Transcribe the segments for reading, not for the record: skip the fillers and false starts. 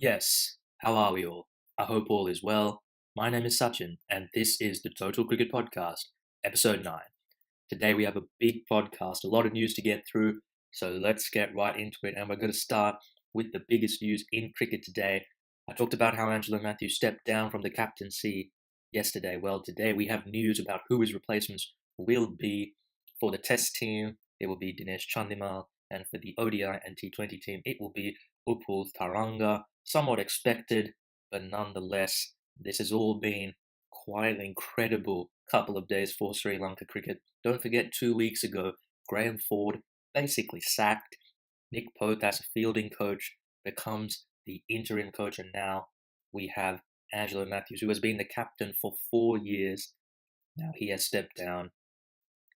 Yes, how are we all? I hope all is well. My name is Sachin, and this is the Total Cricket Podcast, episode 9. Today we have a big podcast, a lot of news to get through, so let's get right into it. And we're going to start with the biggest news in cricket today. I talked about how Angelo Matthews stepped down from the captaincy yesterday. Well, today we have news about who his replacements will be. For the Test team, it will be Dinesh Chandimal, and for the ODI and T20 team, it will be Upul Taranga. Somewhat expected, but nonetheless, this has all been quite an incredible couple of days for Sri Lanka cricket. Don't forget, 2 weeks ago, Graham Ford basically sacked. Nick Pope, as a fielding coach, becomes the interim coach, and now we have Angelo Matthews, who has been the captain for 4 years. Now he has stepped down,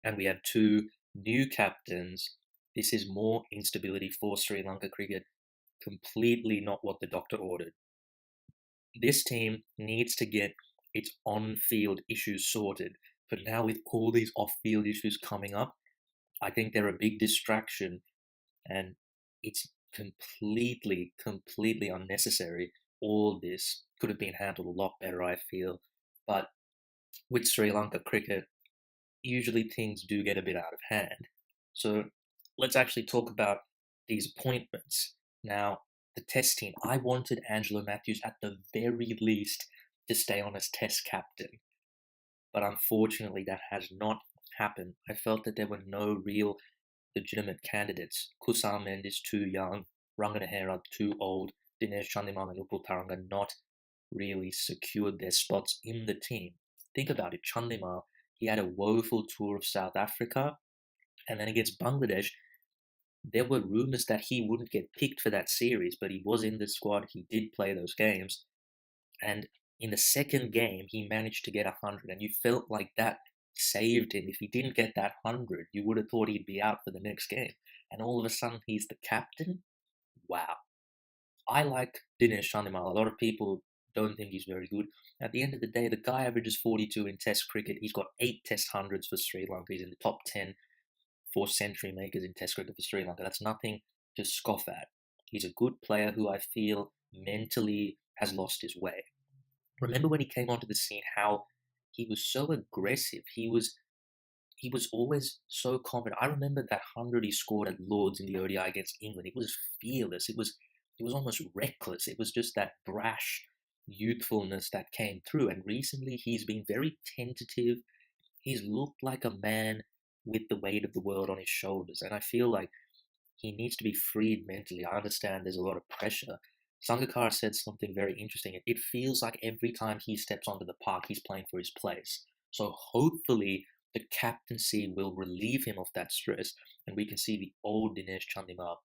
and we have two new captains. This is more instability for Sri Lanka cricket, completely not what the doctor ordered. This team needs to get its on field issues sorted, but now with all these off field issues coming up, I think they're a big distraction, and it's completely unnecessary. All this could have been handled a lot better, I feel. But with Sri Lanka cricket, usually things do get a bit out of hand. So let's actually talk about these appointments. Now, the Test team, I wanted Angelo Matthews at the very least to stay on as Test captain, but unfortunately that has not happened. I felt that there were no real legitimate candidates. Kusal Mendes too young, Ranganahera too old, Dinesh Chandimal and Upul Taranga not really secured their spots in the team. Think about it, Chandimal, he had a woeful tour of South Africa, and then against Bangladesh, there were rumours that he wouldn't get picked for that series, but he was in the squad, he did play those games, and in the second game, he managed to get 100, and you felt like that saved him. If he didn't get that 100, you would have thought he'd be out for the next game. And all of a sudden, he's the captain? Wow. I like Dinesh Chandimal. A lot of people don't think he's very good. At the end of the day, the guy averages 42 in Test cricket. He's got 8 Test hundreds for Sri Lanka. He's in the top 10 for century makers in Test cricket for Sri Lanka. That's nothing to scoff at. He's a good player who I feel mentally has lost his way. Remember when he came onto the scene, how he was so aggressive. He was always so confident. I remember that 100 he scored at Lords in the ODI against England. It was fearless. It was almost reckless. It was just that brash youthfulness that came through. And recently he's been very tentative. He's looked like a man with the weight of the world on his shoulders. And I feel like he needs to be freed mentally. I understand there's a lot of pressure. Sangakkara said something very interesting. It feels like every time he steps onto the park, he's playing for his place. So hopefully the captaincy will relieve him of that stress, and we can see the old Dinesh Chandimal.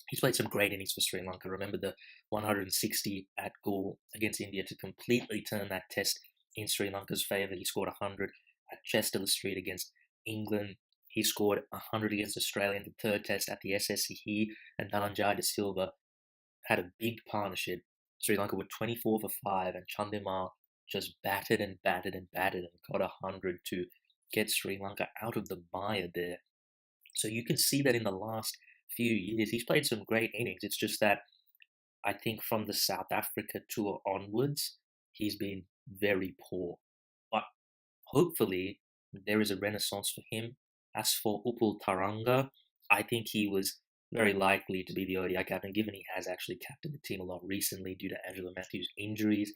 He's played some great innings for Sri Lanka. Remember the 160 at Galle against India to completely turn that test in Sri Lanka's favour. He scored 100 at Chester Street against England. He scored 100 against Australia in the third test at the SSC. He and Dhananjay De Silva had a big partnership. Sri Lanka were 24 for 5, and Chandimal just batted and batted and batted and got 100 to get Sri Lanka out of the mire there. So you can see that in the last few years, he's played some great innings. It's just that I think from the South Africa tour onwards, he's been very poor. But hopefully, there is a renaissance for him. As for Upul Taranga, I think he was very likely to be the ODI captain, given he has actually captained the team a lot recently due to Angelo Matthews' injuries.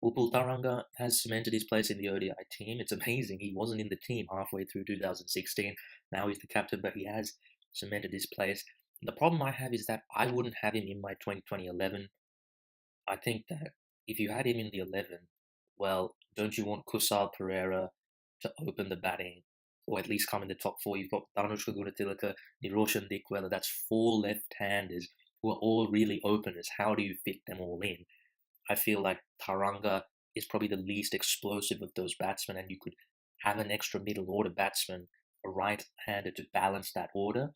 Upul Taranga has cemented his place in the ODI team. It's amazing. He wasn't in the team halfway through 2016. Now he's the captain, but he has cemented his place. The problem I have is that I wouldn't have him in my 2020-11. I think that if you had him in the 11, well, don't you want Kusal Pereira to open the batting or at least come in the top four? You've got Danushka Gunatilaka, Niroshan Dickwella. That's four left-handers who are all really openers. How do you fit them all in? I feel like Taranga is probably the least explosive of those batsmen, and you could have an extra middle order batsman, a right-hander, to balance that order.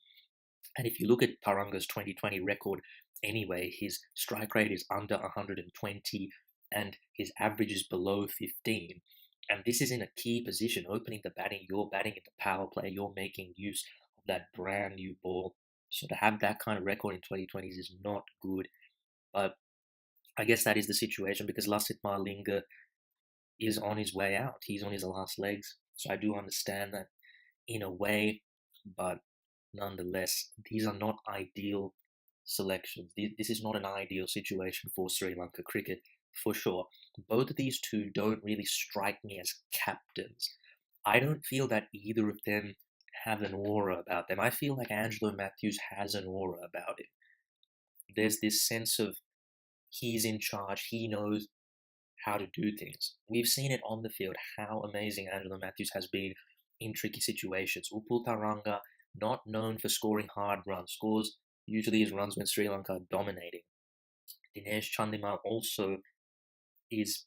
And if you look at Taranga's 2020 record, anyway, his strike rate is under 120 and his average is below 15. And this is in a key position, opening the batting. You're batting in the power play. You're making use of that brand new ball. So to have that kind of record in 2020s is not good. But I guess that is the situation because Lasith Malinga is on his way out. He's on his last legs. So I do understand that in a way, but nonetheless, these are not ideal selections. This is not an ideal situation for Sri Lanka cricket, for sure. Both of these two don't really strike me as captains. I don't feel that either of them have an aura about them. I feel like Angelo Matthews has an aura about him. There's this sense of he's in charge, he knows how to do things. We've seen it on the field how amazing Angelo Matthews has been in tricky situations. Upul Taranga, not known for scoring hard runs, scores usually his runs when Sri Lanka are dominating. Dinesh Chandimal also is,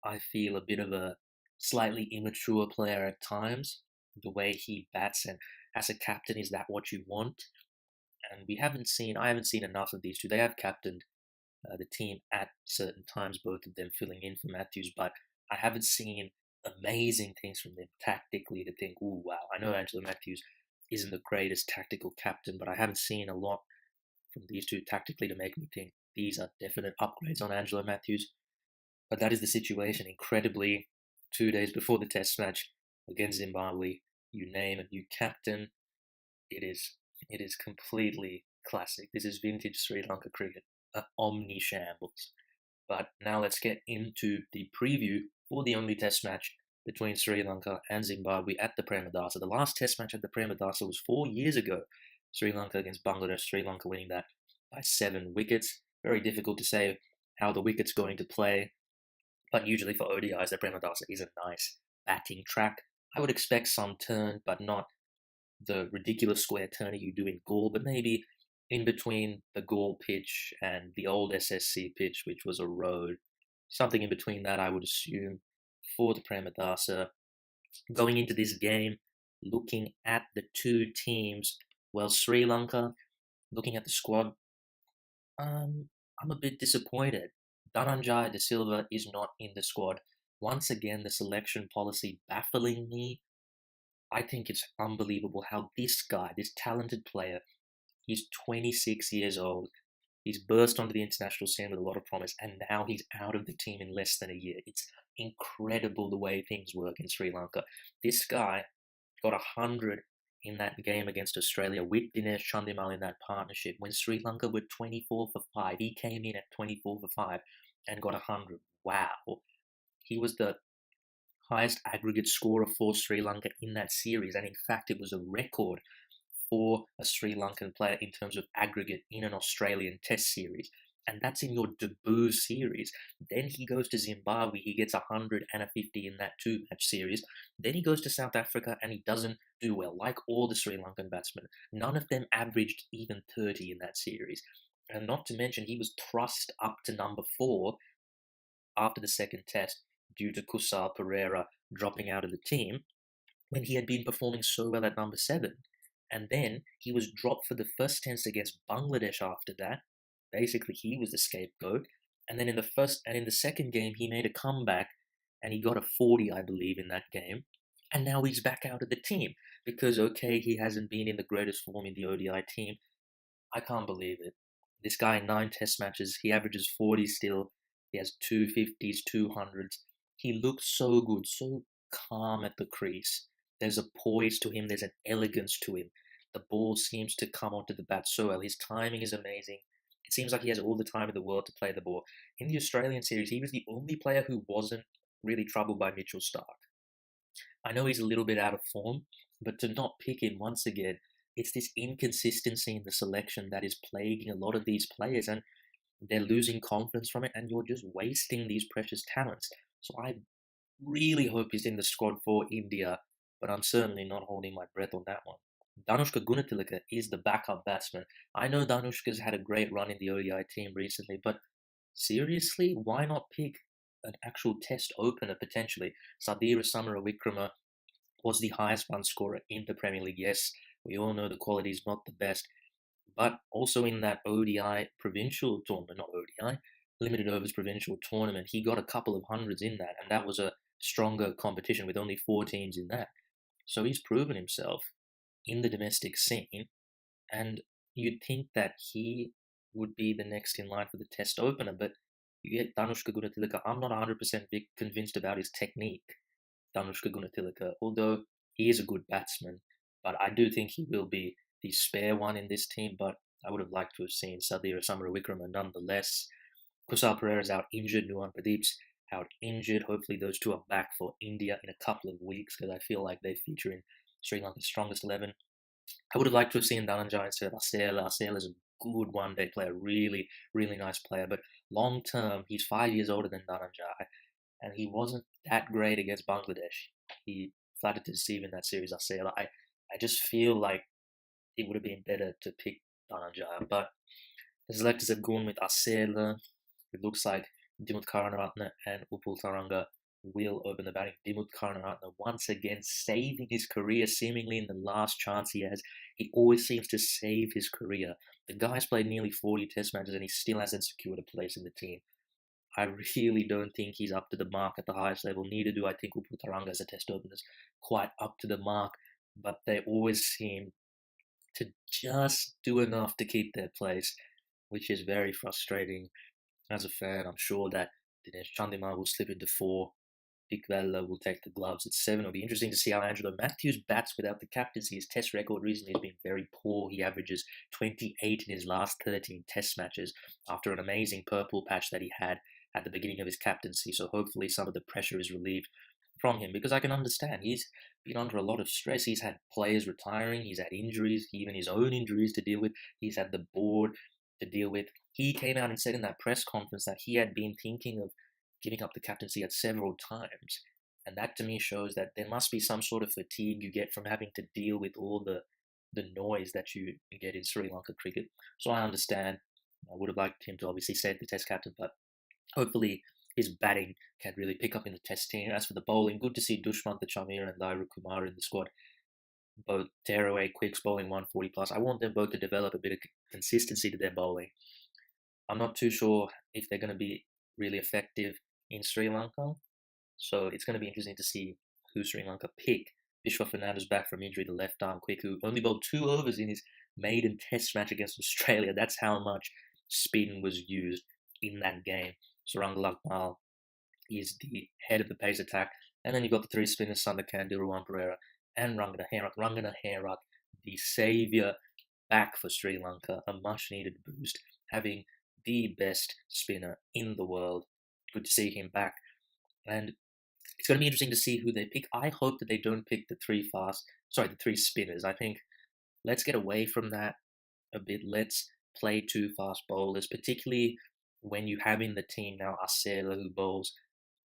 I feel, a bit of a slightly immature player at times. The way he bats, and as a captain, is that what you want? And I haven't seen enough of these two. They have captained the team at certain times, both of them filling in for Matthews, but I haven't seen amazing things from them tactically to think, oh, wow. I know Angelo Matthews isn't the greatest tactical captain, but I haven't seen a lot from these two tactically to make me think these are definite upgrades on Angelo Matthews. But that is the situation. Incredibly, 2 days before the test match against Zimbabwe, you name a new captain. It is it is completely classic. This is vintage Sri Lanka cricket, omni shambles. But now let's get into the preview for the only test match between Sri Lanka and Zimbabwe at the Premadasa. The last test match at the Premadasa was 4 years ago. Sri Lanka against Bangladesh, Sri Lanka winning that by 7 wickets. Very difficult to say how the wicket's going to play, but usually for ODIs, the Premadasa is a nice batting track. I would expect some turn, but not the ridiculous square turner you do in Gaul, but maybe in between the Gaul pitch and the old SSC pitch, which was a road. Something in between that, I would assume, for the Premadasa. Going into this game, looking at the two teams, well, Sri Lanka, looking at the squad, I'm a bit disappointed. Dhananjay De Silva is not in the squad. Once again, the selection policy baffling me. I think it's unbelievable how this guy, this talented player, he's 26 years old. He's burst onto the international scene with a lot of promise, and now he's out of the team in less than a year. It's incredible the way things work in Sri Lanka. This guy got 100 in that game against Australia with Dinesh Chandimal in that partnership. When Sri Lanka were 24 for 5, he came in at 24 for 5 and got 100. Wow. He was the highest aggregate scorer for Sri Lanka in that series, and in fact, it was a record for a Sri Lankan player in terms of aggregate in an Australian Test series. And that's in your debut series. Then he goes to Zimbabwe, he gets 100 and a 50 in that two-match series. Then he goes to South Africa and he doesn't do well, like all the Sri Lankan batsmen. None of them averaged even 30 in that series. And not to mention, he was thrust up to number 4 after the second test due to Kusal Pereira dropping out of the team when he had been performing so well at number 7. And then he was dropped for the first test against Bangladesh after that. Basically, he was the scapegoat. And then in the second game, he made a comeback and he got a 40, I believe, in that game. And now he's back out of the team because, okay, he hasn't been in the greatest form in the ODI team. I can't believe it. This guy in 9 test matches, he averages 40 still. He has 250s, 200s. He looks so good, so calm at the crease. There's a poise to him, there's an elegance to him. The ball seems to come onto the bat so well. His timing is amazing. It seems like he has all the time in the world to play the ball. In the Australian series, he was the only player who wasn't really troubled by Mitchell Starc. I know he's a little bit out of form, but to not pick him once again, it's this inconsistency in the selection that is plaguing a lot of these players, and they're losing confidence from it, and you're just wasting these precious talents. So I really hope he's in the squad for India, but I'm certainly not holding my breath on that one. Danushka Gunatilaka is the backup batsman. I know Danushka's had a great run in the ODI team recently, but seriously, why not pick an actual test opener potentially? Sadira Samarawikrama was the highest run scorer in the Premier League. Yes, we all know the quality is not the best, but also in that ODI provincial tournament, not ODI, limited overs provincial tournament, he got a couple of hundreds in that, and that was a stronger competition with only 4 teams in that. So he's proven himself in the domestic scene, and you'd think that he would be the next in line for the test opener, but You get Danushka Gunatilaka. I'm not 100% convinced about his technique, Danushka Gunatilaka, although he is a good batsman. But I do think he will be the spare one in this team. But I would have liked to have seen Sadhir Samarawikrama nonetheless. Kusal Pereira's out injured, Nuwan Pradeep's out injured. Hopefully, those two are back for India in a couple of weeks because I feel like they feature in Sri Lanka's strongest 11. I would have liked to have seen Dhananjaya instead of Asela. Asela is a good one-day player, really, really nice player. But long term, he's 5 years older than Dhananjaya, and he wasn't that great against Bangladesh. He flattered to deceive in that series, Asela. I just feel like it would have been better to pick Dhananjaya. But the selectors have gone with Asela. It looks like Dimut Karunaratne and Upul Taranga will open the batting. Dimut Karunaratne once again saving his career, seemingly in the last chance he has. He always seems to save his career. The guy's played nearly 40 test matches and he still hasn't secured a place in the team. I really don't think he's up to the mark at the highest level. Neither do I think Upul Taranga as a test opener is quite up to the mark, but they always seem to just do enough to keep their place, which is very frustrating. As a fan, I'm sure that Dinesh Chandimal will slip into 4. Iqbal will take the gloves at 7. It'll be interesting to see how Angelo Matthews bats without the captaincy. His test record recently has been very poor. He averages 28 in his last 13 test matches after an amazing purple patch that he had at the beginning of his captaincy. So hopefully some of the pressure is relieved from him because I can understand he's been under a lot of stress. He's had players retiring, he's had injuries, even his own injuries to deal with. He's had the board to deal with. He came out and said in that press conference that he had been thinking of giving up the captaincy at several times. And that to me shows that there must be some sort of fatigue you get from having to deal with all the noise that you get in Sri Lanka cricket. So I understand. I would have liked him to obviously stay the test captain, but hopefully his batting can really pick up in the test team. As for the bowling, good to see Dushmant Chamir and Dairu Kumar in the squad. Both tearaway quicks bowling 140 plus. I want them both to develop a bit of consistency to their bowling. I'm not too sure if they're going to be really effective in Sri Lanka, so it's going to be interesting to see who Sri Lanka pick. Vishwa Fernandez back from injury, the left arm quick, who only bowled 2 overs in his maiden test match against Australia. That's how much spin was used in that game. Suranga Akmal is the head of the pace attack. And then you've got the 3 spinners, Sandakan, Dilruwan Pereira, and Rangana Herat. Rangana Herat, the saviour back for Sri Lanka, a much needed boost, having the best spinner in the world. Good to see him back. And it's going to be interesting to see who they pick. I hope that they don't pick the 3 spinners. I think let's get away from that a bit. Let's play 2 fast bowlers, particularly when you have in the team now Asela who bowls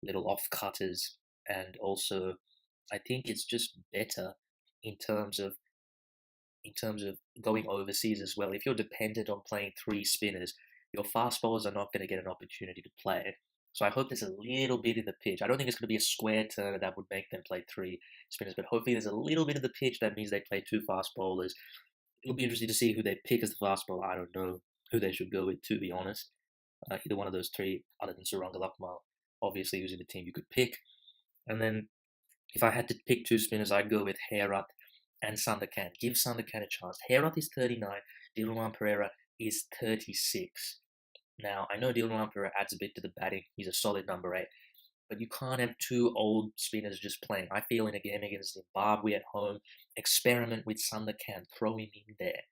little off cutters, and also I think it's just better in terms of going overseas as well. If you're dependent on playing 3 spinners, your fast bowlers are not going to get an opportunity to play. So I hope there's a little bit in the pitch. I don't think it's going to be a square turner that would make them play 3 spinners, but hopefully there's a little bit of the pitch that means they play 2 fast bowlers. It'll be interesting to see who they pick as the fast bowler. I don't know who they should go with, to be honest. Either one of those 3, other than Suranga Lakmal, obviously who's in the team you could pick. And then if I had to pick 2 spinners, I'd go with Herat and Sandakan. Give Sandakan a chance. Herat is 39, Dilruwan Pereira is 36. Now, I know Dilruwan Pereira adds a bit to the batting. He's a solid number 8. But you can't have 2 old spinners just playing. I feel in a game against Zimbabwe at home, experiment with Sandakan, throw him in there.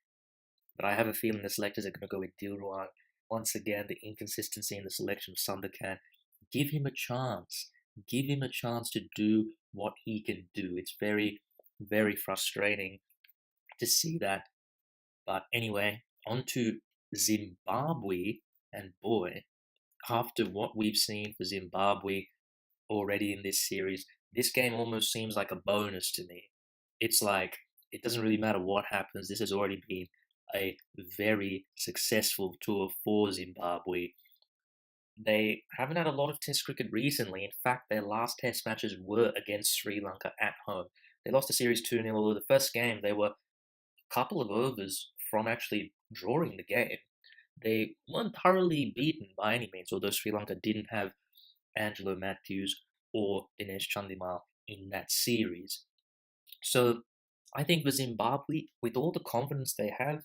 But I have a feeling the selectors are going to go with Dilruwan. Once again, the inconsistency in the selection of Sandakan. Give him a chance. Give him a chance to do what he can do. It's very, very frustrating to see that. But anyway, on to Zimbabwe. And boy, after what we've seen for Zimbabwe already in this series, this game almost seems like a bonus to me. It's like, it doesn't really matter what happens. This has already been a very successful tour for Zimbabwe. They haven't had a lot of Test cricket recently. In fact, their last Test matches were against Sri Lanka at home. They lost the series 2-0, although the first game they were a couple of overs from actually drawing the game. They weren't thoroughly beaten by any means, although Sri Lanka didn't have Angelo Matthews or Dinesh Chandimal in that series. So I think for Zimbabwe, with all the confidence they have,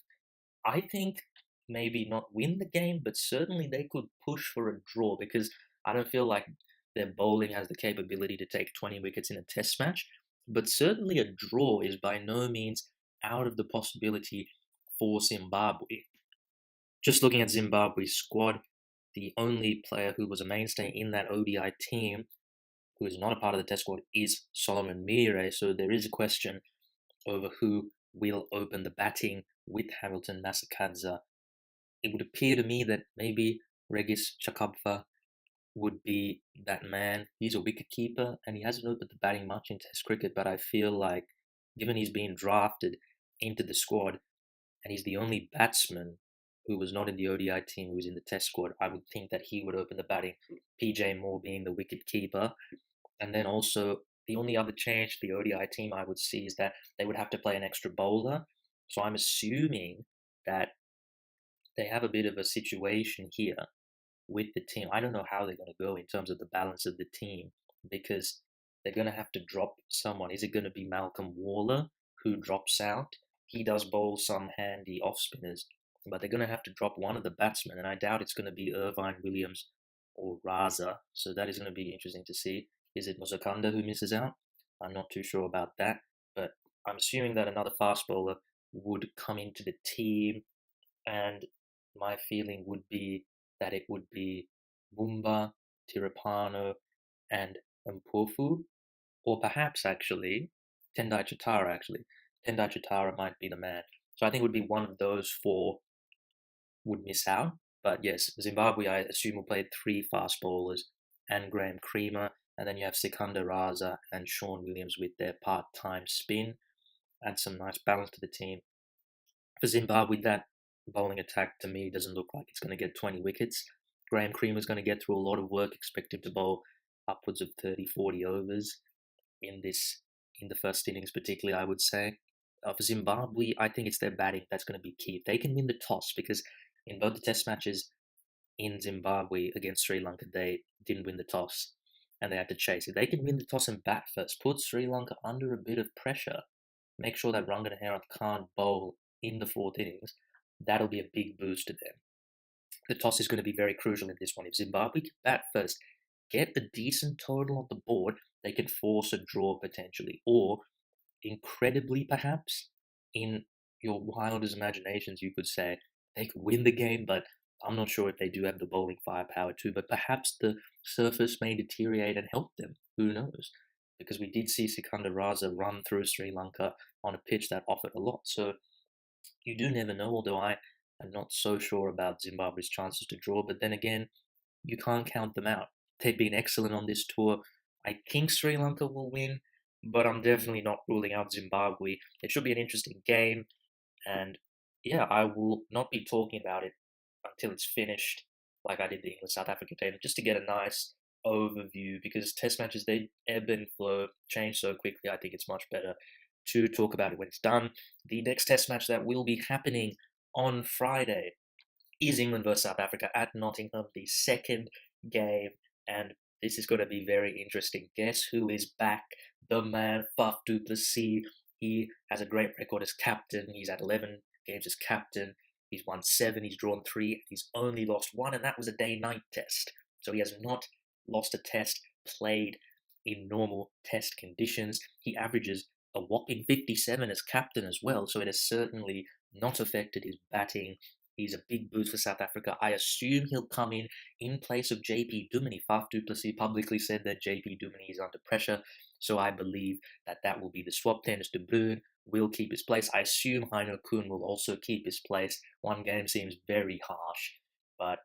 I think maybe not win the game, but certainly they could push for a draw because I don't feel like their bowling has the capability to take 20 wickets in a test match. But certainly a draw is by no means out of the possibility for Zimbabwe. Just looking at Zimbabwe's squad, the only player who was a mainstay in that ODI team who is not a part of the test squad is Solomon Mire. So there is a question over who will open the batting with Hamilton Masakadza. It would appear to me that maybe Regis Chakabva would be that man. He's a wicket keeper and he hasn't opened the batting much in Test cricket, but I feel like given he's been drafted into the squad and he's the only batsman who was not in the ODI team who was in the Test squad, I would think that he would open the batting. PJ Moore being the wicket keeper, and then also the only other change to the ODI team I would see is that they would have to play an extra bowler. So I'm assuming that they have a bit of a situation here with the team. I don't know how they're going to go in terms of the balance of the team because they're going to have to drop someone. Is it going to be Malcolm Waller who drops out? He does bowl some handy off spinners, but they're going to have to drop one of the batsmen, and I doubt it's going to be Irvine Williams or Raza. So that is going to be interesting to see. Is it Muzakanda who misses out? I'm not too sure about that, but I'm assuming that another fast bowler would come into the team, and my feeling would be that it would be Mumba, Tirapano, and Mpofu, or perhaps actually Tendai Chitara. Actually, Tendai Chitara might be the man. So I think it would be one of those four would miss out. But yes, Zimbabwe, I assume, will play three fast bowlers and Graham Creamer, and then you have Sikandar Raza and Sean Williams with their part-time spin. Add some nice balance to the team. For Zimbabwe, that bowling attack to me doesn't look like it's going to get 20 wickets. Graham Creamer is going to get through a lot of work. Expect him to bowl upwards of 30, 40 overs in the first innings, particularly, I would say. For Zimbabwe, I think it's their batting that's going to be key. If they can win the toss, because in both the test matches in Zimbabwe against Sri Lanka, they didn't win the toss and they had to chase. If they can win the toss and bat first, put Sri Lanka under a bit of pressure, make sure that Ranganaherath can't bowl in the fourth innings, that'll be a big boost to them. The toss is going to be very crucial in this one. If Zimbabwe can bat first, get a decent total on the board, they can force a draw potentially. Or, incredibly perhaps, in your wildest imaginations, you could say they could win the game, but I'm not sure if they do have the bowling firepower too. But perhaps the surface may deteriorate and help them. Who knows? Because we did see Sikandar Raza run through Sri Lanka on a pitch that offered a lot. So you do never know, although I am not so sure about Zimbabwe's chances to draw. But then again, you can't count them out. They've been excellent on this tour. I think Sri Lanka will win, but I'm definitely not ruling out Zimbabwe. It should be an interesting game, and yeah, I will not be talking about it until it's finished, like I did the England South Africa game, just to get a nice overview because test matches they ebb and flow, change so quickly. I think it's much better to talk about it when it's done. The next test match that will be happening on Friday is England versus South Africa at Nottingham, the second game, and this is going to be very interesting. Guess who is back? The man, Faf du Plessis. He has a great record as captain. He's had 11 games as captain. He's won 7, he's drawn 3, he's only lost 1, and that was a day-night test. So he has not lost a test played in normal test conditions. He averages a whopping 57 as captain as well, so it has certainly not affected his batting. He's a big boost for South Africa. I assume he'll come in place of JP Duminy. Faf du Plessis publicly said that JP Duminy is under pressure, so I believe that that will be the swap. Dennis de Bruin will keep his place. I assume Heino Kuhn will also keep his place. One game seems very harsh, but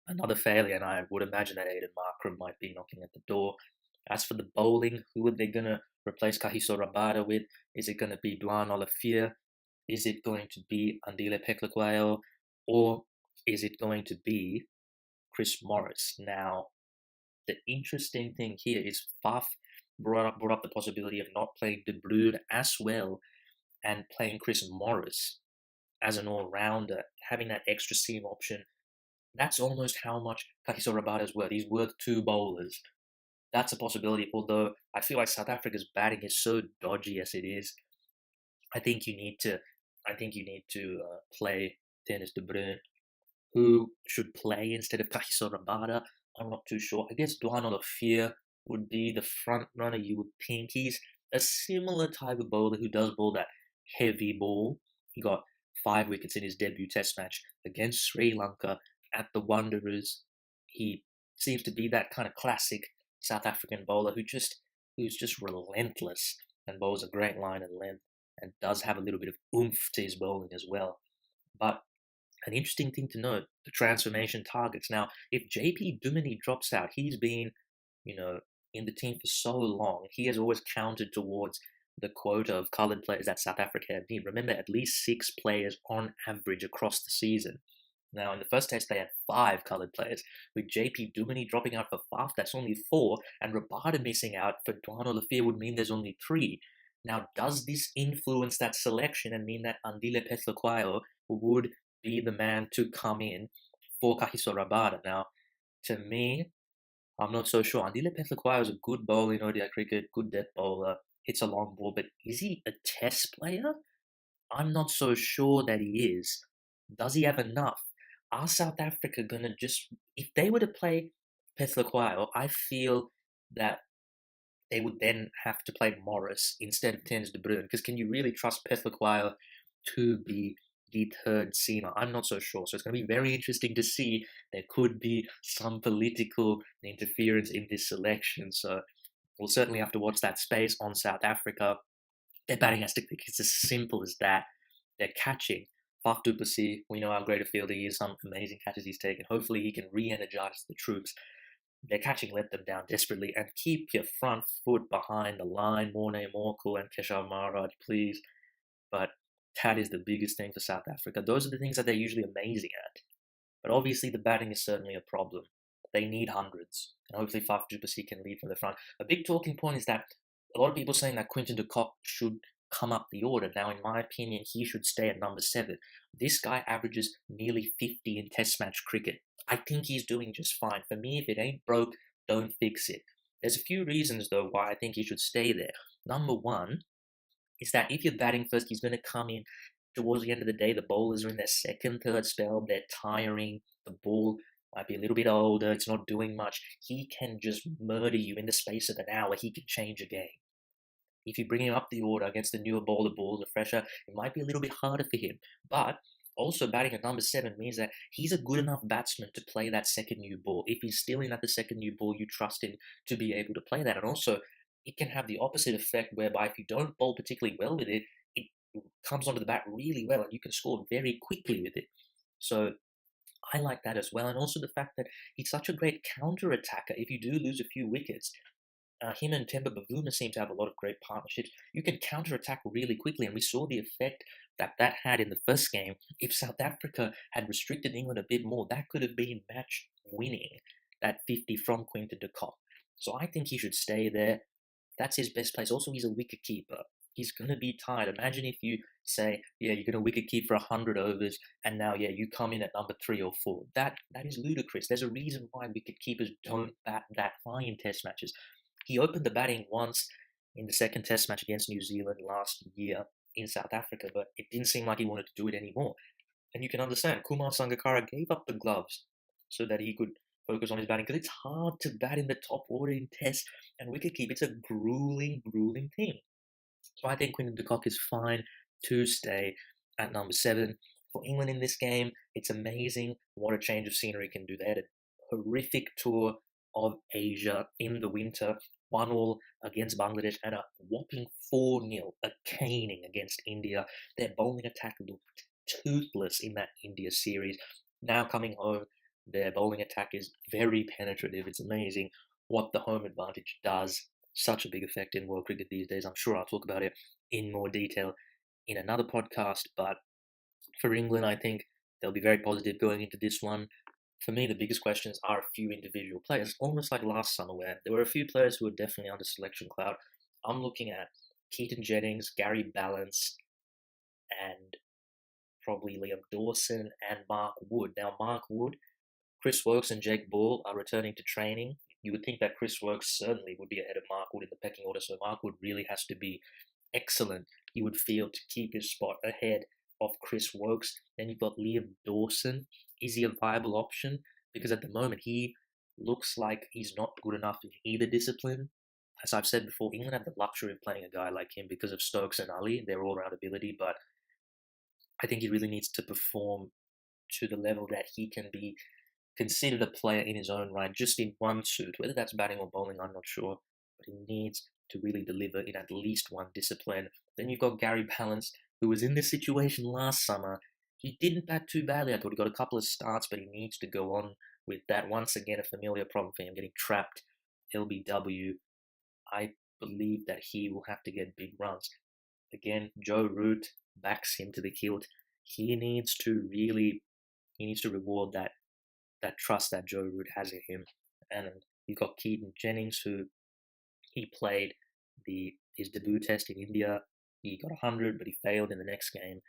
another failure, and I would imagine that Aiden Markram might be knocking at the door. As for the bowling, who are they going to replace Kahiso Rabada with? Is it going to be Dwan Olafia? Is it going to be Andile Peklakwayo? Or is it going to be Chris Morris? Now, the interesting thing here is Faf brought up the possibility of not playing De Bruyne as well and playing Chris Morris as an all-rounder, having that extra seam option. That's almost how much Kahiso Rabada is worth. He's worth 2 bowlers. That's a possibility, although I feel like South Africa's batting is so dodgy as it is. I think you need to play Dennis De Bruyne. Who should play instead of Kahiso Rabada? I'm not too sure. I guess Duano Lafia would be the front runner. You would think he's a similar type of bowler who does bowl that heavy ball. He got 5 wickets in his debut Test match against Sri Lanka at the Wanderers. He seems to be that kind of classic South African bowler who's just relentless and bowls a great line and length and does have a little bit of oomph to his bowling as well. But an interesting thing to note, the transformation targets. Now, if JP Duminy drops out, he's been, you know, in the team for so long, he has always counted towards the quota of coloured players that South Africa had need. Remember, at least 6 players on average across the season. Now, in the first test, they had 5 coloured players. With JP Duminy dropping out for Faf, that's only 4, and Rabada missing out for Duano Lafia would mean there's only 3. Now, does this influence that selection and mean that Andile Petlakwayo would be the man to come in for Kahiso Rabada? Now, to me, I'm not so sure. Andile Petlakwayo is a good bowler in ODI cricket, good death bowler, hits a long ball, but is he a test player? I'm not so sure that he is. Does he have enough? Are South Africa gonna just, if they were to play Petlakwayo, I feel that they would then have to play Morris instead of Tennis De Bruyne, because can you really trust Petlakwayo to be the third seamer? I'm not so sure. So it's going to be very interesting to see. There could be some political interference in this selection. So we'll certainly have to watch that space on South Africa. Their batting has to click. It's as simple as that. They're catching. Faf du Plessis, we know how great a fielder he is, some amazing catches he's taken. Hopefully he can re-energize the troops. Their catching let them down desperately, and keep your front foot behind the line. Morne Morkel and Keshav Maharaj, please. But that is the biggest thing for South Africa. Those are the things that they're usually amazing at. But obviously the batting is certainly a problem. They need hundreds, and hopefully Faf du Plessis can lead from the front. A big talking point is that a lot of people saying that Quinton de Kock should come up the order. Now, in my opinion, he should stay at number 7. This guy averages nearly 50 in Test match cricket. I think he's doing just fine. For me, if it ain't broke, don't fix it. There's a few reasons, though, why I think he should stay there. Number one is that if you're batting first, he's going to come in towards the end of the day. The bowlers are in their second, third spell. They're tiring. The ball might be a little bit older. It's not doing much. He can just murder you in the space of an hour. He can change a game. If you bring him up the order against the newer bowler balls, the fresher, it might be a little bit harder for him. But also batting at number 7 means that he's a good enough batsman to play that second new ball. If he's still in at the second new ball, you trust him to be able to play that. And also, it can have the opposite effect whereby if you don't bowl particularly well with it, it comes onto the bat really well and you can score very quickly with it. So I like that as well. And also the fact that he's such a great counter-attacker. If you do lose a few wickets, him and Temba Bavuma seem to have a lot of great partnerships. You can counter-attack really quickly, and we saw the effect that had in the first game. If South Africa had restricted England a bit more, that could have been match-winning, that 50 from Quinton de Kock. So I think he should stay there. That's his best place. Also, he's a wicket-keeper. He's going to be tired. Imagine if you say, yeah, you're going to wicket-keep for 100 overs, and now, yeah, you come in at number 3 or 4. That is ludicrous. There's a reason why wicket-keepers don't bat that high in Test matches. He opened the batting once in the second Test match against New Zealand last year in South Africa, but it didn't seem like he wanted to do it anymore. And you can understand, Kumar Sangakkara gave up the gloves so that he could focus on his batting, because it's hard to bat in the top order in Test and wicketkeep. It's a grueling, grueling thing. So I think Quinton de Kock is fine to stay at number 7. For England in this game, it's amazing what a change of scenery can do. They had a horrific tour of Asia in the winter, 1-1 against Bangladesh, and a whopping 4-0, a caning against India. Their bowling attack looked toothless in that India series. Now coming home, their bowling attack is very penetrative. It's amazing what the home advantage does. Such a big effect in world cricket these days. I'm sure I'll talk about it in more detail in another podcast, but for England, I think they'll be very positive going into this one. For me, the biggest questions are a few individual players, almost like last summer where there were a few players who were definitely under selection cloud. I'm looking at Keaton Jennings, Gary Ballance, and probably Liam Dawson and Mark Wood. Now, Mark Wood, Chris Woakes and Jake Ball are returning to training. You would think that Chris Woakes certainly would be ahead of Mark Wood in the pecking order, so Mark Wood really has to be excellent, you would feel, to keep his spot ahead of Chris Wokes. Then you've got Liam Dawson. Is he a viable option? Because at the moment he looks like he's not good enough in either discipline. As I've said before, England have the luxury of playing a guy like him because of Stokes and Ali, their all-round ability, but I think he really needs to perform to the level that he can be considered a player in his own right, just in one suit. Whether that's batting or bowling, I'm not sure, but he needs to really deliver in at least one discipline. Then you've got Gary Palance, who was in this situation last summer. He didn't bat too badly. I thought he got a couple of starts, but he needs to go on with that. Once again, a familiar problem for him, getting trapped. LBW. I believe that he will have to get big runs. Again, Joe Root backs him to the hilt. He needs to reward that trust that Joe Root has in him. And you've got Keaton Jennings, who he played his debut test in India. He got 100, but he failed in the next game.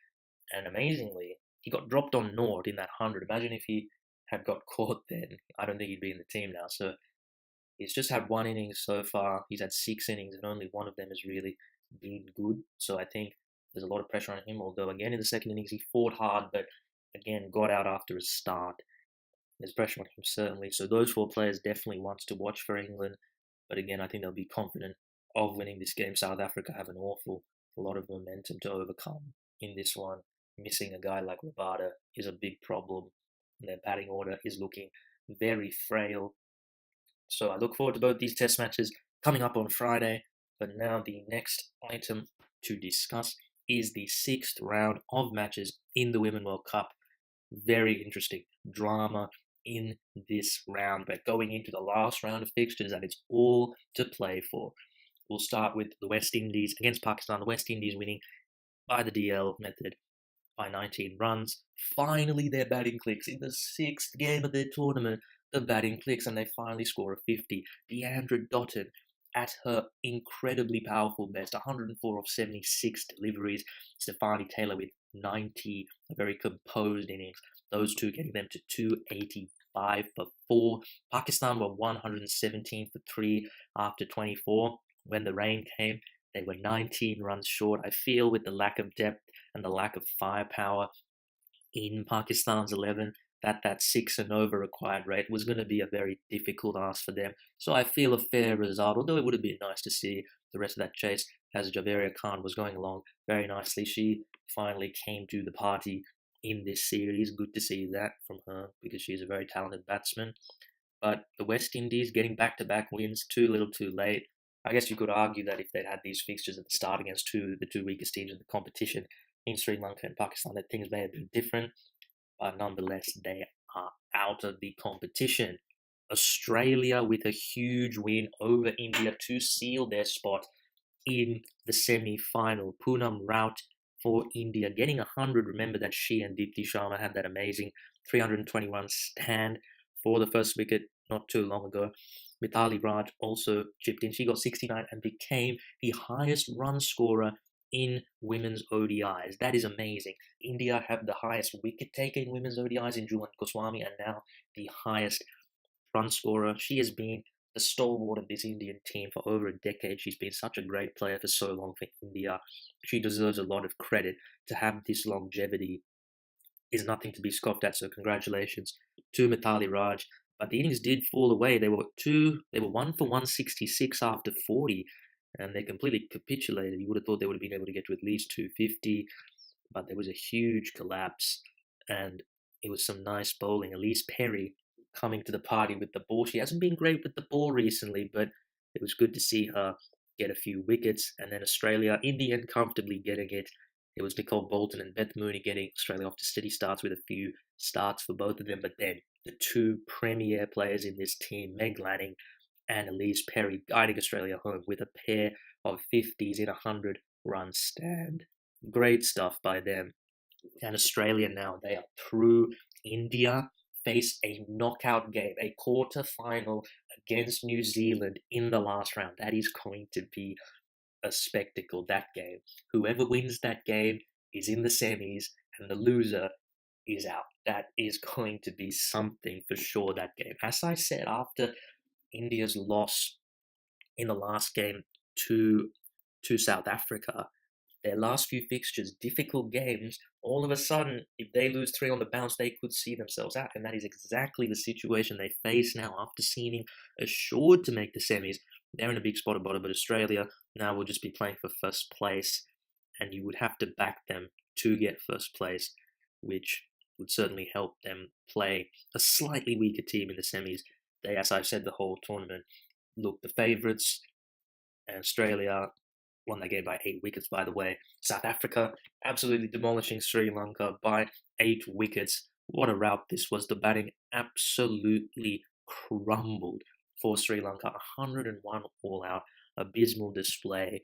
And amazingly, he got dropped on Nord in that 100. Imagine if he had got caught then. I don't think he'd be in the team now. So he's just had one inning so far. He's had 6 innings, and only one of them has really been good. So I think there's a lot of pressure on him. Although, again, in the second innings, he fought hard, but again, got out after a start. There's pressure on him, certainly. So those 4 players definitely wants to watch for England. But again, I think they'll be confident of winning this game. South Africa have a lot of momentum to overcome in this one. Missing a guy like Rabada is a big problem. And their batting order is looking very frail. So I look forward to both these test matches coming up on Friday. But now the next item to discuss is the 6th round of matches in the Women World Cup. Very interesting drama in this round, but going into the last round of fixtures, and it's all to play for. We'll start with the West Indies against Pakistan. The West Indies winning by the DL method by 19 runs. Finally, their batting clicks in the 6th game of their tournament. The batting clicks, and they finally score a 50. Deandra Dottin at her incredibly powerful best, 104 of 76 deliveries. Stefani Taylor with 90, a very composed innings. Those two getting them to 285 for 4. Pakistan were 117 for 3 after 24. When the rain came, they were 19 runs short. I feel with the lack of depth and the lack of firepower in Pakistan's 11, that 6 and over required rate was going to be a very difficult ask for them. So I feel a fair result, although it would have been nice to see the rest of that chase as Javeria Khan was going along very nicely. She finally came to the party in this series. Good to see that from her because she's a very talented batsman. But the West Indies getting back-to-back wins too little too late. I guess you could argue that if they'd had these fixtures at the start against the two weakest teams in the competition in Sri Lanka and Pakistan, that things may have been different. But nonetheless, they are out of the competition. Australia with a huge win over India to seal their spot in the semi-final. Poonam Raut for India getting 100. Remember that she and Deepti Sharma had that amazing 321 stand for the first wicket not too long ago. Mithali Raj also chipped in. She got 69 and became the highest run scorer in women's ODIs. That is amazing. India have the highest wicket taker in women's ODIs in Jhulan Goswami, and now the highest run scorer. She has been the stalwart of this Indian team for over a decade. She's been such a great player for so long for India. She deserves a lot of credit. To have this longevity is nothing to be scoffed at, so congratulations to Mithali Raj. But the innings did fall away. They were 1 for 166 after 40, and they completely capitulated. You would have thought they would have been able to get to at least 250, but there was a huge collapse, and it was some nice bowling. Elise Perry coming to the party with the ball. She hasn't been great with the ball recently, but it was good to see her get a few wickets. And then Australia, in the end, comfortably getting it. It was Nicole Bolton and Beth Mooney getting Australia off to steady starts with a few starts for both of them. But then the two premier players in this team, Meg Lanning and Elise Perry, guiding Australia home with a pair of 50s in a 100-run stand. Great stuff by them. And Australia now, they are through. India face a knockout game, a quarter-final against New Zealand in the last round. That is going to be a spectacle, that game. Whoever wins that game is in the semis, and the loser is out. That is going to be something for sure, that game. As I said, after India's loss in the last game to South Africa, their last few fixtures, difficult games, all of a sudden, if they lose three on the bounce, they could see themselves out. And that is exactly the situation they face now after seeming assured to make the semis. They're in a big spot at bottom, but Australia now will just be playing for first place, and you would have to back them to get first place, which would certainly help them play a slightly weaker team in the semis. They, as I've said the whole tournament, look the favourites, and Australia won that game by 8 wickets, by the way. South Africa absolutely demolishing Sri Lanka by 8 wickets. What a rout this was. The batting absolutely crumbled for Sri Lanka. 101 all out. Abysmal display.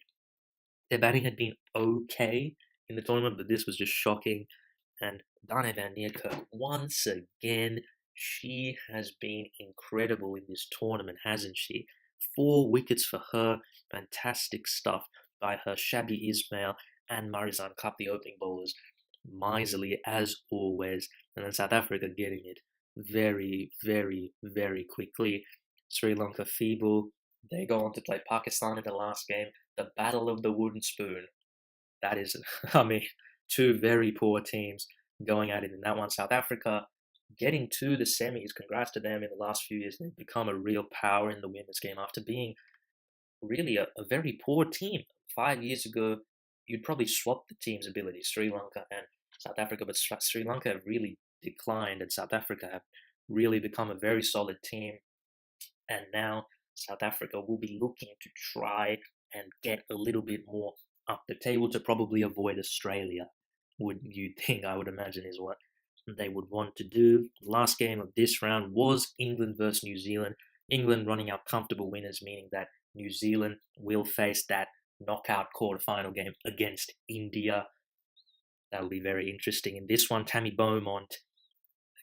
Their batting had been okay in the tournament, but this was just shocking. And Dane van Niekerk, once again, she has been incredible in this tournament, hasn't she? 4 wickets for her. Fantastic stuff by her. Shabby Ismail and Marizan Kapp, the opening bowlers, miserly as always. And then South Africa getting it very, very, very quickly. Sri Lanka feeble. They go on to play Pakistan in the last game. The Battle of the Wooden Spoon. That is, I mean, 2 very poor teams going at it in that one. South Africa getting to the semis. Congrats to them in the last few years. They've become a real power in the women's game after being really a very poor team. 5 years ago, you'd probably swap the team's abilities, Sri Lanka and South Africa, but Sri Lanka have really declined and South Africa have really become a very solid team. And now South Africa will be looking to try and get a little bit more up the table to probably avoid Australia, would you think? I would imagine is what they would want to do. The last game of this round was England versus New Zealand. England running out comfortable winners, meaning that New Zealand will face that knockout quarterfinal game against India. That'll be very interesting. In this one, Tammy Beaumont,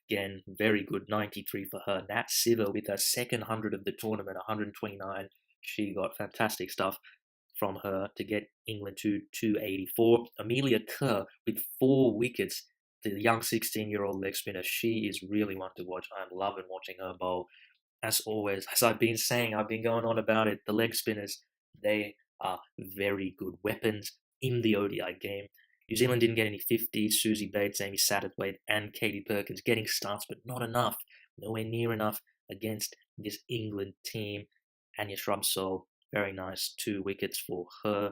again, very good, 93 for her. Nat Siver with her second 100 of the tournament, 129. She got fantastic stuff from her to get England to 284. Amelia Kerr with 4 wickets, the young 16-year-old leg spinner. She is really one to watch. I'm loving watching her bowl. As always, as I've been saying, I've been going on about it, the leg spinners, they are very good weapons in the ODI game. New Zealand didn't get any 50s. Susie Bates, Amy Satterthwaite, and Katie Perkins getting starts, but not enough. Nowhere near enough against this England team. Anya Shrubsole, very nice, 2 wickets for her.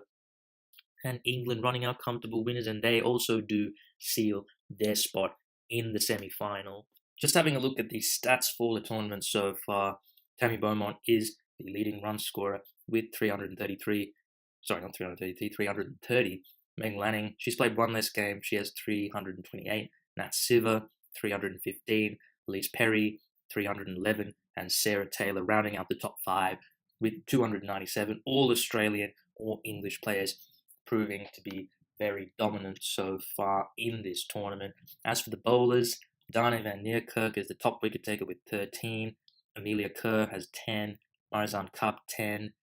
And England running out comfortable winners, and they also do seal their spot in the semi-final. Just having a look at the stats for the tournament so far, Tammy Beaumont is the leading run scorer with 333. Sorry, not 333, 330. Meg Lanning, she's played 1 less game. She has 328. Nat Siver, 315. Elise Perry, 311. And Sarah Taylor rounding out the top 5 with 297. All Australian or English players proving to be very dominant so far in this tournament. As for the bowlers, Dane van Niekerk is the top wicket taker with 13. Amelia Kerr has 10. Marizan Kapp 10.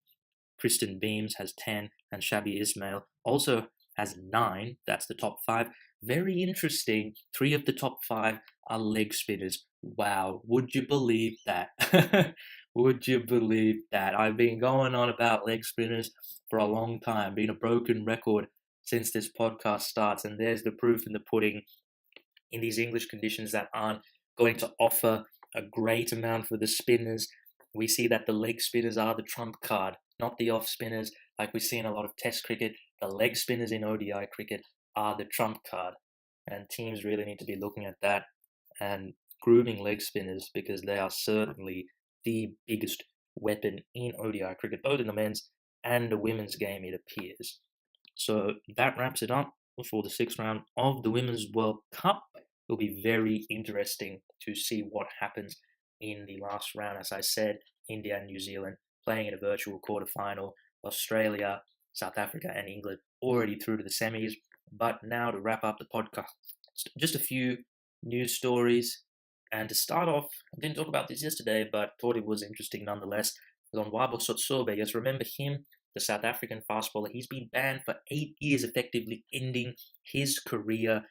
Kristen Beams has 10. And Shabby Ismail also has 9. That's the top 5. Very interesting. 3 of the top 5 are leg spinners. Wow, would you believe that? Would you believe that? I've been going on about leg spinners for a long time, been a broken record since this podcast starts, and there's the proof in the pudding. In these English conditions that aren't going to offer a great amount for the spinners, we see that the leg spinners are the trump card, not the off spinners like we see in a lot of Test cricket. The leg spinners in ODI cricket are the trump card, and teams really need to be looking at that and grooming leg spinners because they are certainly the biggest weapon in ODI cricket, both in the men's and the women's game, it appears. So that wraps it up for the 6th round of the Women's World Cup. It'll be very interesting to see what happens in the last round. As I said, India and New Zealand playing in a virtual quarterfinal. Australia, South Africa, and England already through to the semis. But now to wrap up the podcast, just a few news stories. And to start off, I didn't talk about this yesterday, but thought it was interesting nonetheless. Lonwabo Tsotsobe, yes, remember him, the South African fast bowler. He's been banned for 8 years, effectively ending his career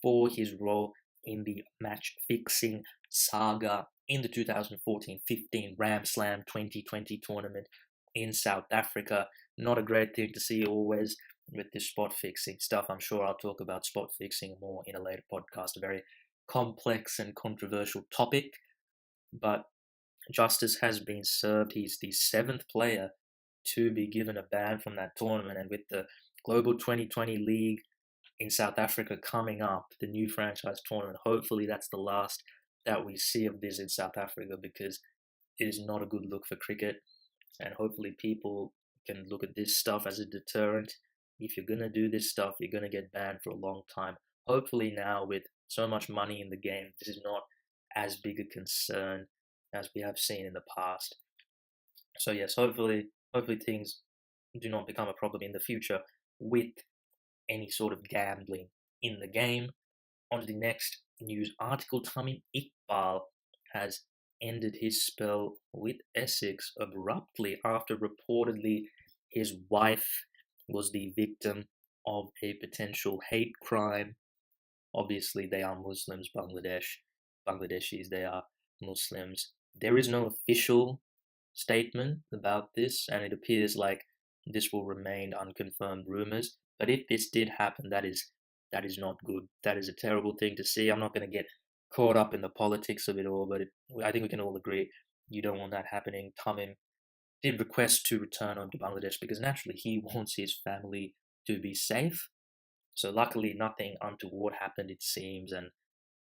for his role in the match-fixing saga in the 2014-15 Ram Slam 2020 tournament in South Africa. Not a great thing to see always. with this spot fixing stuff. I'm sure I'll talk about spot fixing more in a later podcast, a very complex and controversial topic. But justice has been served. He's the seventh player to be given a ban from that tournament. And with the Global 2020 League in South Africa coming up, the new franchise tournament, hopefully that's the last that we see of this in South Africa, because it is not a good look for cricket. And hopefully people can look at this stuff as a deterrent. If you're going to do this stuff, you're going to get banned for a long time. Hopefully now, with so much money in the game, this is not as big a concern as we have seen in the past. So yes, hopefully things do not become a problem in the future with any sort of gambling in the game. On to the next news article. Tamim Iqbal has ended his spell with Essex abruptly after reportedly his wife was the victim of a potential hate crime. Obviously, they are Muslims, Bangladeshis, they are Muslims. There is no official statement about this, and it appears like this will remain unconfirmed rumors. But if this did happen, that is not good. That is a terrible thing to see. I'm not going to get caught up in the politics of it all, but I think we can all agree you don't want that happening. Tamim did request to return home to Bangladesh because naturally he wants his family to be safe. So luckily, nothing untoward happened, it seems, and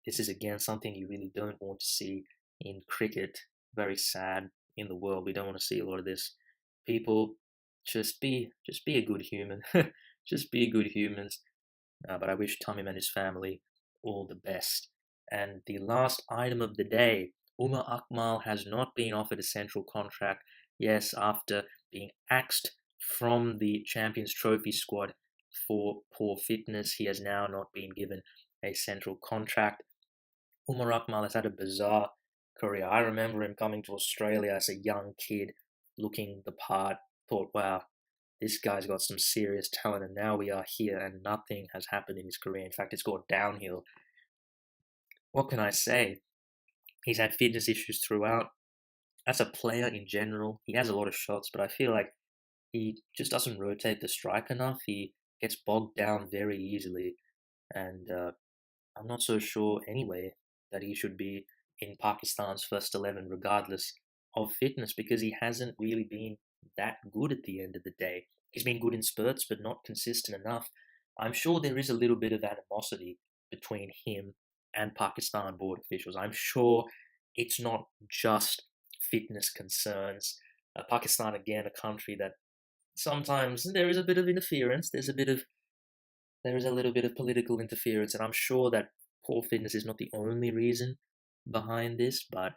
this is again something you really don't want to see in cricket. Very sad in the world. We don't want to see a lot of this. People, just be a good human. Just be good humans. But I wish Tamim and his family all the best. And the last item of the day, Umar Akmal has not been offered a central contract. Yes, after being axed from the Champions Trophy squad for poor fitness, he has now not been given a central contract. Umar Akmal has had a bizarre career. I remember him coming to Australia as a young kid, looking the part, thought, wow, this guy's got some serious talent, and now we are here, and nothing has happened in his career. In fact, it's gone downhill. What can I say? He's had fitness issues throughout. As a player in general, he has a lot of shots, but I feel like he just doesn't rotate the strike enough. He gets bogged down very easily, and I'm not so sure anyway that he should be in Pakistan's first 11 regardless of fitness, because he hasn't really been that good at the end of the day. He's been good in spurts, but not consistent enough. I'm sure there is a little bit of animosity between him and Pakistan board officials. I'm sure it's not just fitness concerns. Pakistan, again, a country that sometimes there is a bit of interference. There is a little bit of political interference, and I'm sure that poor fitness is not the only reason behind this. But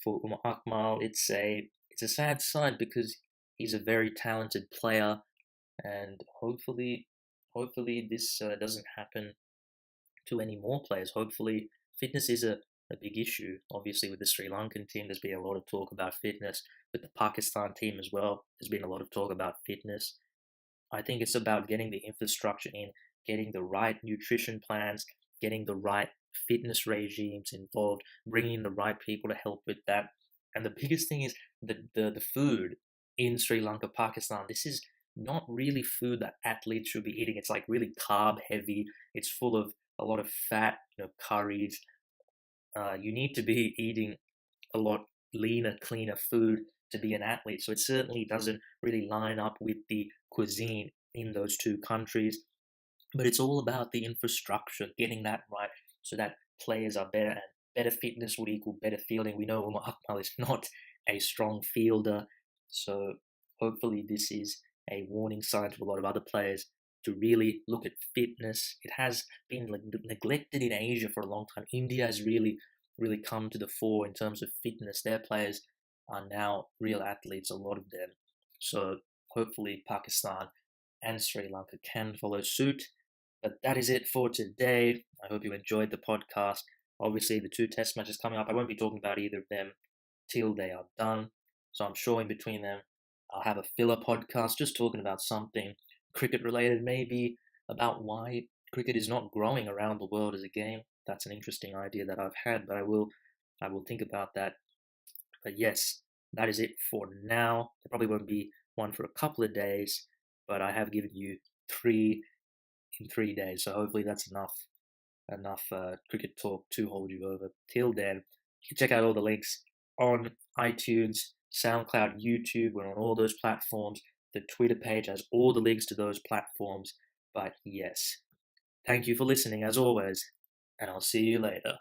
for Umar Akmal, it's a sad sight because he's a very talented player, and hopefully this doesn't happen to any more players. Hopefully, fitness is a big issue. Obviously, with the Sri Lankan team, there's been a lot of talk about fitness. With the Pakistan team as well, there's been a lot of talk about fitness. I think it's about getting the infrastructure in, getting the right nutrition plans, getting the right fitness regimes involved, bringing the right people to help with that. And the biggest thing is the food in Sri Lanka, Pakistan. This is not really food that athletes should be eating. It's like really carb heavy. It's full of a lot of fat, curries. You need to be eating a lot leaner, cleaner food to be an athlete. So it certainly doesn't really line up with the cuisine in those two countries. But it's all about the infrastructure, getting that right so that players are better, and better fitness would equal better fielding. We know Umar Akmal is not a strong fielder, so hopefully this is a warning sign to a lot of other players to really look at fitness. It has been neglected in Asia for a long time. India has really come to the fore in terms of fitness. Their players are now real athletes, a lot of them. So hopefully Pakistan and Sri Lanka can follow suit. But that is it for today. I hope you enjoyed the podcast. Obviously, the two test matches coming up, I won't be talking about either of them till they are done. So I'm sure in between them, I'll have a filler podcast just talking about something cricket related, maybe about why cricket is not growing around the world as a game. That's an interesting idea that I've had, but I will think about that. But yes, that is it for now. There probably won't be one for a couple of days, but I have given you three in 3 days. So hopefully that's enough cricket talk to hold you over. Till then, you can check out all the links on iTunes, SoundCloud, YouTube. We're on all those platforms. The Twitter page has all the links to those platforms. But yes, thank you for listening as always, and I'll see you later.